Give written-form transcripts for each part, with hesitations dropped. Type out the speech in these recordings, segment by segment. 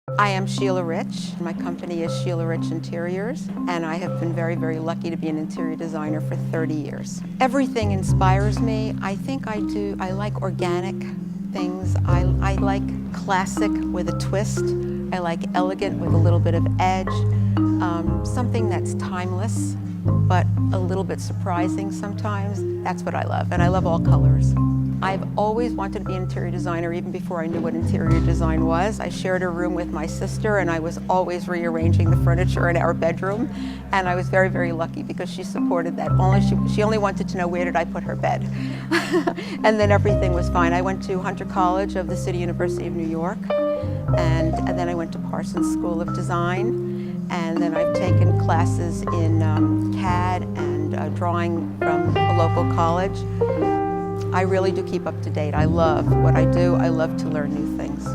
I am Sheila Rich. My company is Sheila Rich Interiors, and I have been very, very lucky to be an interior designer for 30 years. Everything inspires me. I think I like organic things. I like classic with a twist. I like elegant with a little bit of edge. Something that's timeless, but a little bit surprising sometimes. That's what I love, and I love all colors. I've always wanted to be an interior designer even before I knew what interior design was. I shared a room with my sister and I was always rearranging the furniture in our bedroom, and I was very, very lucky because she supported that. She only wanted to know where did I put her bed. And then everything was fine. I went to Hunter College of the City University of New York, and then I went to Parsons School of Design, and then I've taken classes in CAD and drawing from a local college. I really do keep up to date. I love what I do. I love to learn new things.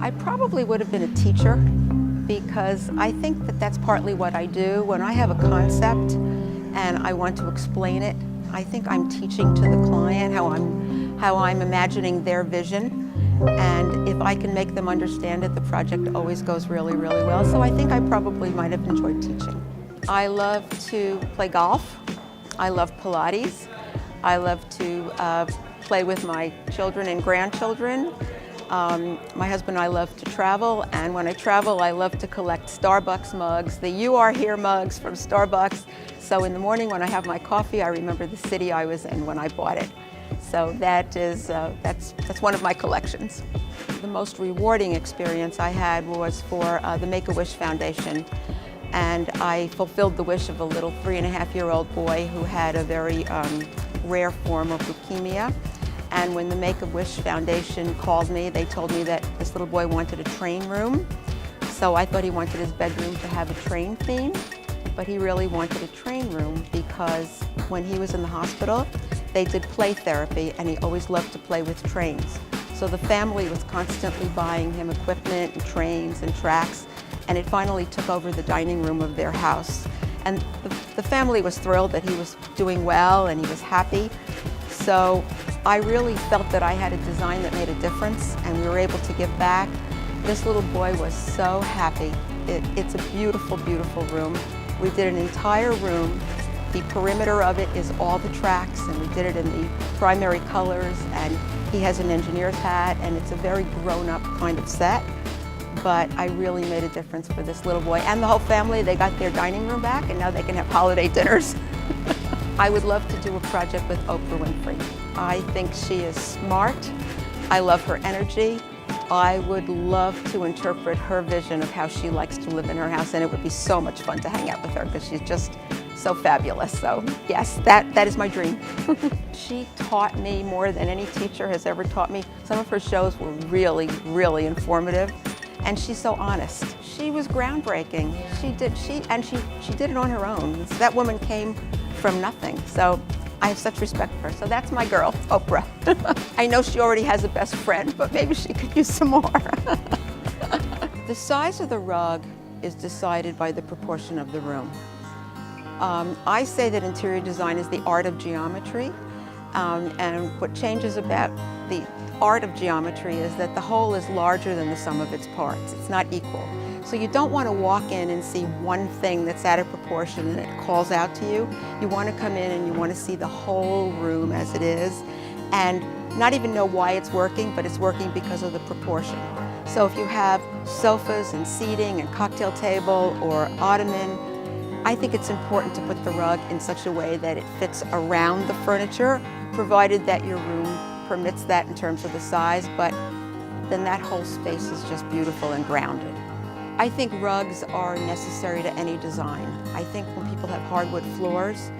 I probably would have been a teacher because I think that that's partly what I do. When I have a concept and I want to explain it, I think I'm teaching to the client how I'm imagining their vision. And if I can make them understand it, the project always goes really, really well. So I think I probably might have enjoyed teaching. I love to play golf. I love Pilates. I love to play with my children and grandchildren. My husband and I love to travel, and when I travel, I love to collect Starbucks mugs, the "You Are Here" mugs from Starbucks. So in the morning when I have my coffee, I remember the city I was in when I bought it. So that's one of my collections. The most rewarding experience I had was for the Make-A-Wish Foundation. And I fulfilled the wish of a little 3.5-year-old boy who had a very rare form of leukemia. And when the Make-A-Wish Foundation called me, they told me that this little boy wanted a train room. So I thought he wanted his bedroom to have a train theme, but he really wanted a train room because when he was in the hospital, they did play therapy and he always loved to play with trains. So the family was constantly buying him equipment and trains and tracks, and it finally took over the dining room of their house. And the family was thrilled that he was doing well and he was happy. So I really felt that I had a design that made a difference and we were able to give back. This little boy was so happy. It's a beautiful, beautiful room. We did an entire room. The perimeter of it is all the tracks, and we did it in the primary colors, and he has an engineer's hat, and it's a very grown-up kind of set. But I really made a difference for this little boy and the whole family. They got their dining room back and now they can have holiday dinners. I would love to do a project with Oprah Winfrey. I think she is smart. I love her energy. I would love to interpret her vision of how she likes to live in her house, and it would be so much fun to hang out with her because she's just so fabulous. So yes, that is my dream. She taught me more than any teacher has ever taught me. Some of her shows were really, really informative. And she's so honest. She was groundbreaking. She did it on her own. That woman came from nothing. So I have such respect for her. So that's my girl, Oprah. I know she already has a best friend, but maybe she could use some more. The size of the rug is decided by the proportion of the room. I say that interior design is the art of geometry. And what changes about the art of geometry is that the whole is larger than the sum of its parts. It's not equal. So you don't want to walk in and see one thing that's out of proportion and it calls out to you. You want to come in and you want to see the whole room as it is and not even know why it's working, but it's working because of the proportion. So if you have sofas and seating and cocktail table or ottoman, I think it's important to put the rug in such a way that it fits around the furniture, provided that your room permits that in terms of the size, but then that whole space is just beautiful and grounded. I think rugs are necessary to any design. I think when people have hardwood floors,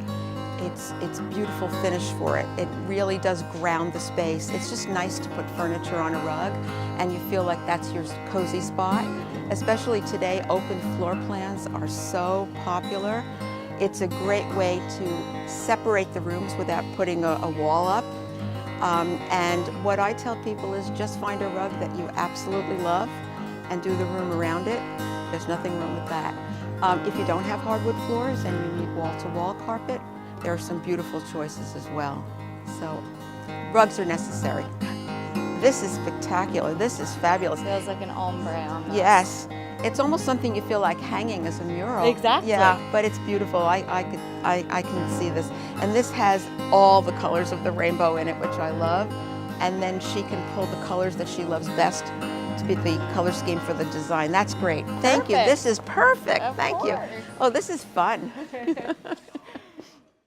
it's beautiful finish for it. It really does ground the space. It's just nice to put furniture on a rug and you feel like that's your cozy spot. Especially today, open floor plans are so popular. It's a great way to separate the rooms without putting a wall up. And what I tell people is just find a rug that you absolutely love and do the room around it. There's nothing wrong with that. If you don't have hardwood floors and you need wall-to-wall carpet, there are some beautiful choices as well. So rugs are necessary. This is spectacular. This is fabulous. Feels like an ombre on this. Yes. It's almost something you feel like hanging as a mural. Exactly. Yeah, but it's beautiful. I can see this. And this has all the colors of the rainbow in it, which I love. And then she can pull the colors that she loves best to be the color scheme for the design. That's great. Thank you. This is perfect. Of Thank you. course. Oh, this is fun.